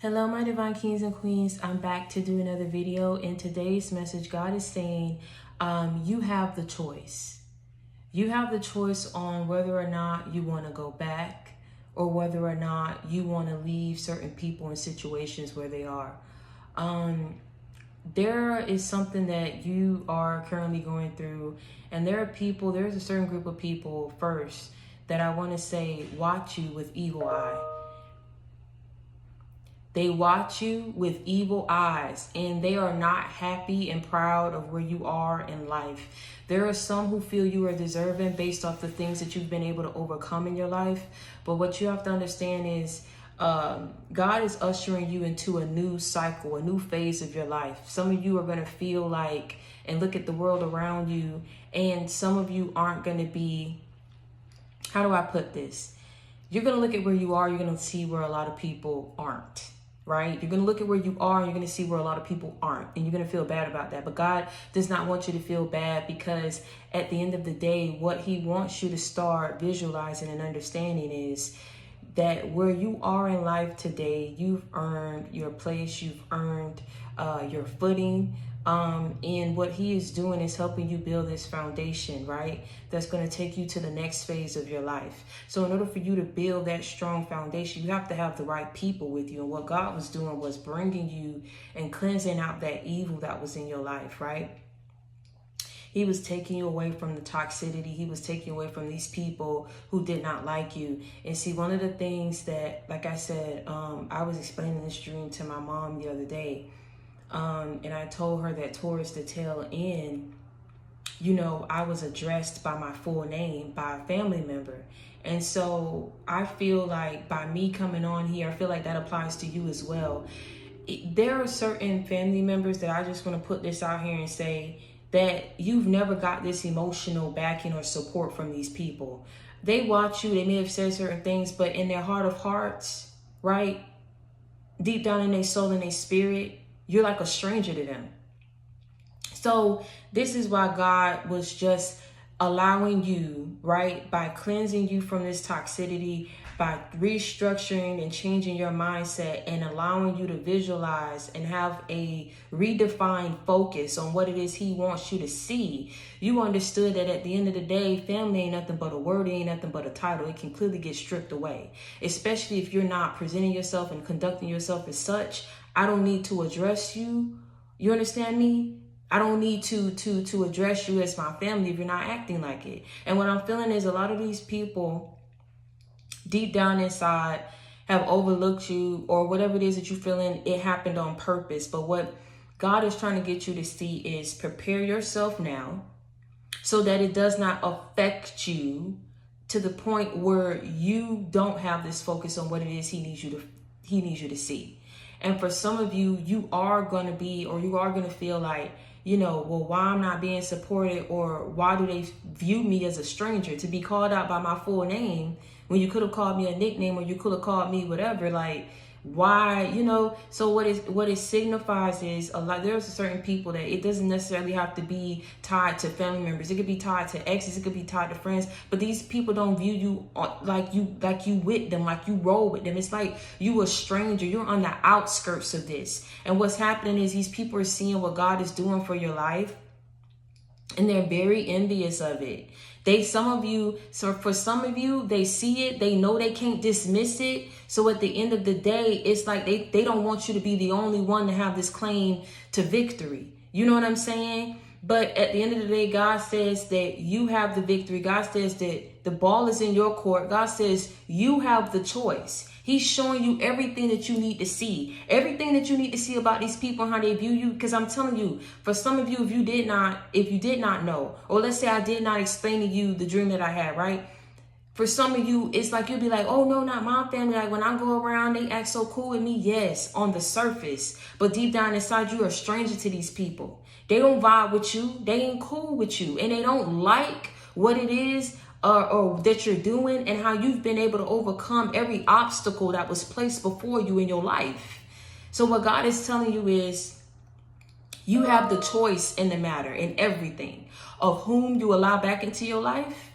Hello, my divine kings and queens. I'm back to do another video. In today's message, God is saying, you have the choice. You have the choice on whether or not you want to go back or whether or not you want to leave certain people in situations where they are. There is something that you are currently going through, and there's a certain group of people first that I want to say watch you with evil eye. They watch you with evil eyes, and they are not happy and proud of where you are in life. There are some who feel you are deserving based off the things that you've been able to overcome in your life. But what you have to understand is God is ushering you into a new cycle, a new phase of your life. Some of you are going to feel like and look at the world around you, and some of you aren't going to be, how do I put this? You're going to look at where you are, you're going to see where a lot of people aren't. Right? You're going to look at where you are and you're going to see where a lot of people aren't. And you're going to feel bad about that. But God does not want you to feel bad, because at the end of the day, what he wants you to start visualizing and understanding is that where you are in life today, you've earned your place, you've earned your footing. And what he is doing is helping you build this foundation, right? That's going to take you to the next phase of your life. So in order for you to build that strong foundation, you have to have the right people with you. And what God was doing was bringing you and cleansing out that evil that was in your life, right? He was taking you away from the toxicity. He was taking you away from these people who did not like you. And see, one of the things that, like I said, I was explaining this dream to my mom the other day. And I told her that towards the tail end, I was addressed by my full name by a family member. And so I feel like by me coming on here, I feel like that applies to you as well. There are certain family members that I just want to put this out here and say that you've never got this emotional backing or support from these people. They watch you, they may have said certain things, but in their heart of hearts, right? Deep down in their soul and their spirit, you're like a stranger to them. So this is why God was just allowing you, right, by cleansing you from this toxicity, by restructuring and changing your mindset and allowing you to visualize and have a redefined focus on what it is he wants you to see. You understood that at the end of the day, family ain't nothing but a word, it ain't nothing but a title. It can clearly get stripped away, especially if you're not presenting yourself and conducting yourself as such. I don't need to address you. You understand me? I don't need to address you as my family if you're not acting like it. And what I'm feeling is a lot of these people deep down inside have overlooked you, or whatever it is that you're feeling, it happened on purpose. But what God is trying to get you to see is prepare yourself now so that it does not affect you to the point where you don't have this focus on what it is he needs you to see. And for some of you, you are going to be, or you are going to feel like, well, why I'm not being supported, or why do they view me as a stranger? To be called out by my full name when you could have called me a nickname, or you could have called me whatever, like, why, so what it signifies is there's certain people that it doesn't necessarily have to be tied to family members. It could be tied to exes, it could be tied to friends, but these people don't view you like you with them, like you roll with them. It's like you a stranger, you're on the outskirts of this. And what's happening is these people are seeing what God is doing for your life, and they're very envious of it. For some of you, they see it, they know they can't dismiss it. So at the end of the day, it's like they don't want you to be the only one to have this claim to victory. You know what I'm saying? But at the end of the day, God says that you have the victory. God says that the ball is in your court. God says you have the choice. He's showing you everything that you need to see. Everything that you need to see about these people and how they view you. Because I'm telling you, for some of you, if you did not know, or let's say I did not explain to you the dream that I had, right? For some of you, it's like you'll be like, oh, no, not my family. Like when I go around, they act so cool with me. Yes, on the surface. But deep down inside, you are a stranger to these people. They don't vibe with you. They ain't cool with you. And they don't like what it is or that you're doing, and how you've been able to overcome every obstacle that was placed before you in your life. So what God is telling you is you have the choice in the matter, in everything, of whom you allow back into your life,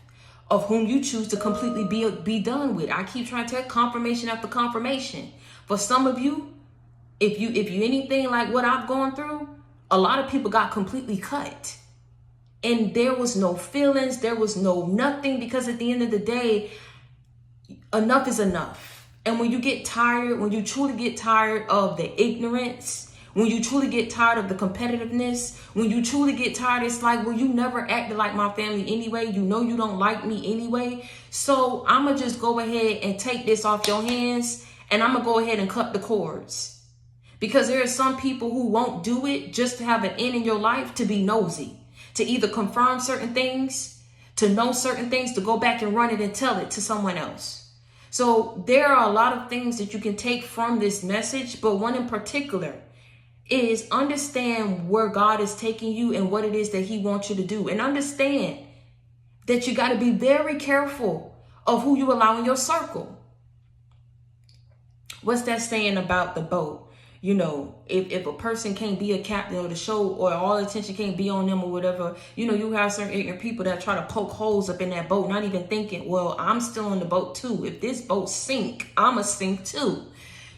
of whom you choose to completely be done with. I keep trying to tell confirmation after confirmation. For some of you, If you anything like what I've gone through, a lot of people got completely cut. And there was no feelings, there was no nothing, because at the end of the day, enough is enough. And when you get tired, when you truly get tired of the ignorance, when you truly get tired of the competitiveness, when you truly get tired, it's like, well, you never acted like my family anyway. You know you don't like me anyway. So I'm going to just go ahead and take this off your hands, and I'm going to go ahead and cut the cords. Because there are some people who won't do it just to have an end in your life, to be nosy, to either confirm certain things, to know certain things, to go back and run it and tell it to someone else. So there are a lot of things that you can take from this message, but one in particular is understand where God is taking you and what it is that he wants you to do. And understand that you got to be very careful of who you allow in your circle. What's that saying about the boat? You know, if a person can't be a captain of the show, or all attention can't be on them or whatever, you know, you have certain ignorant people that try to poke holes up in that boat, not even thinking, well, I'm still on the boat too. If this boat sink, I'ma sink too.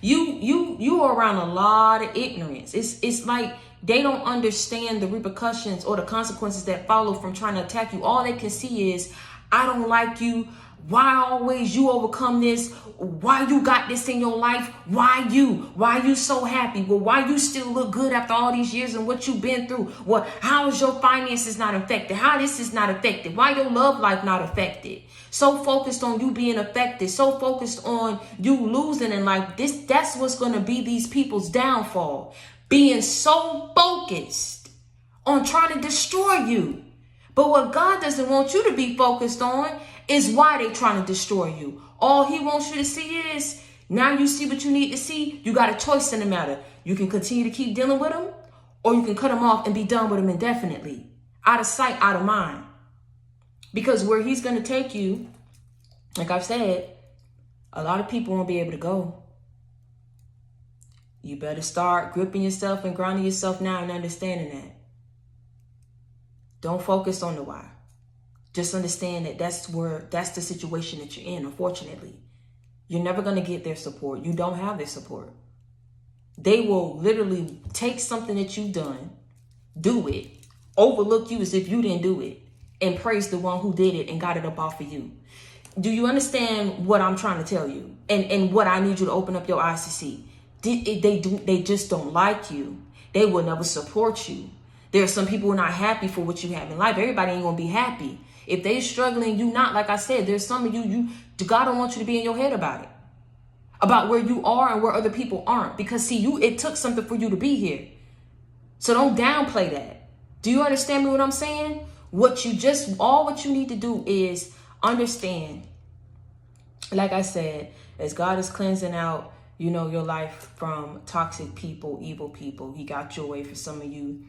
You are around a lot of ignorance. It's like they don't understand the repercussions or the consequences that follow from trying to attack you. All they can see is, I don't like you. Why always you overcome this? Why you got this in your life? Why you so happy? Well, why you still look good after all these years and what you've been through? Well, how is your finances not affected? How this is not affected? Why your love life not affected? So focused on you being affected, so focused on you losing in life. That's what's going to be these people's downfall. Being so focused on trying to destroy you. But what God doesn't want you to be focused on is why they're trying to destroy you. All he wants you to see is, now you see what you need to see. You got a choice in the matter. You can continue to keep dealing with them, or you can cut them off and be done with them indefinitely. Out of sight, out of mind. Because where he's going to take you, like I've said, a lot of people won't be able to go. You better start gripping yourself and grounding yourself now and understanding that. Don't focus on the why. Just understand that that's the situation that you're in, unfortunately. You're never going to get their support. You don't have their support. They will literally take something that you've done, do it, overlook you as if you didn't do it, and praise the one who did it and got it up off of you. Do you understand what I'm trying to tell you? And what I need you to open up your eyes to see? They just don't like you. They will never support you. There are some people who are not happy for what you have in life. Everybody ain't going to be happy. If they're struggling, you not. Like I said, there's some of you, God don't want you to be in your head about it. About where you are and where other people aren't. Because see, it took something for you to be here. So don't downplay that. Do you understand me what I'm saying? What you need to do is understand, like I said, as God is cleansing out, your life from toxic people, evil people. He got your way for some of you.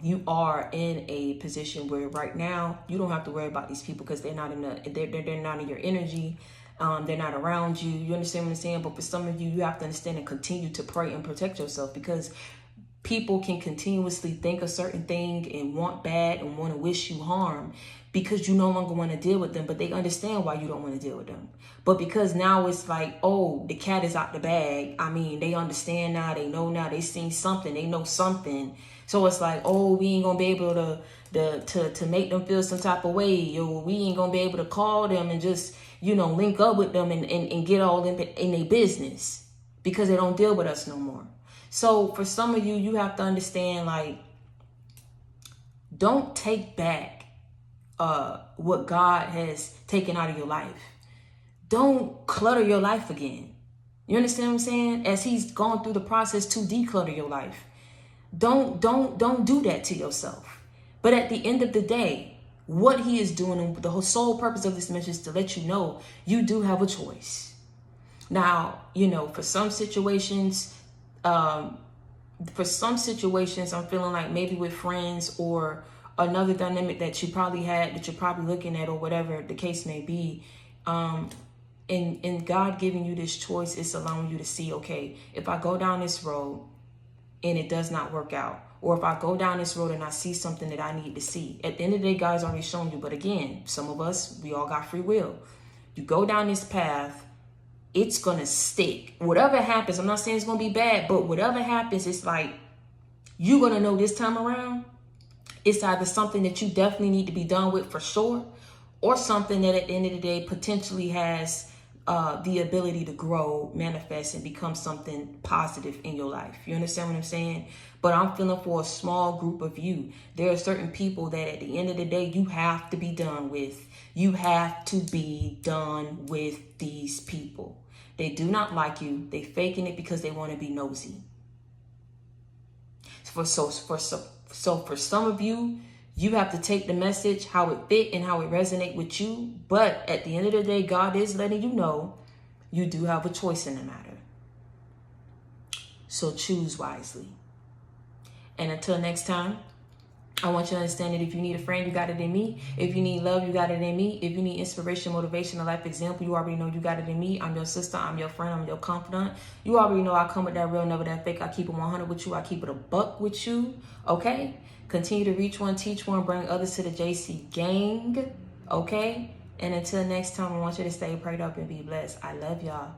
You are in a position where right now you don't have to worry about these people because they're not they're not in your energy. They're not around you. You understand what I'm saying? But for some of you, you have to understand and continue to pray and protect yourself, because people can continuously think a certain thing and want bad and want to wish you harm because you no longer want to deal with them, but they understand why you don't want to deal with them. But because now it's like, oh, the cat is out the bag. I mean, they understand now, they know now, they seen something, they know something. So it's like, oh, we ain't gonna be able to make them feel some type of way, or we ain't gonna be able to call them and just, link up with them and get all in their business because they don't deal with us no more. So for some of you, you have to understand, like, don't take back what God has taken out of your life. Don't clutter your life again. You understand what I'm saying? As he's gone through the process to declutter your life. Don't do that to yourself. But at the end of the day, what he is doing, and the whole sole purpose of this message is to let you know you do have a choice. Now, for some situations, I'm feeling like maybe with friends or another dynamic that you probably had, that you're probably looking at, or whatever the case may be. And God giving you this choice is allowing you to see, okay, if I go down this road and it does not work out, or if I go down this road and I see something that I need to see, at the end of the day, God's already shown you. But again, some of us, we all got free will. You go down this path, it's going to stick. Whatever happens, I'm not saying it's going to be bad, but whatever happens, it's like, you're going to know this time around, it's either something that you definitely need to be done with for sure, or something that at the end of the day potentially has the ability to grow, manifest, and become something positive in your life. You understand what I'm saying? But I'm feeling for a small group of you. There are certain people that at the end of the day, you have to be done with. You have to be done with these people. They do not like you. They faking it because they want to be nosy. For some of you, you have to take the message, how it fit and how it resonate with you. But at the end of the day, God is letting you know you do have a choice in the matter. So choose wisely. And until next time, I want you to understand that if you need a friend, you got it in me. If you need love, you got it in me. If you need inspiration, motivation, a life example, you already know you got it in me. I'm your sister. I'm your friend. I'm your confidant. You already know I come with that real, never that fake. I keep it 100 with you. I keep it a buck with you. Okay? Continue to reach one, teach one, bring others to the JC gang. Okay? And until next time, I want you to stay prayed up and be blessed. I love y'all.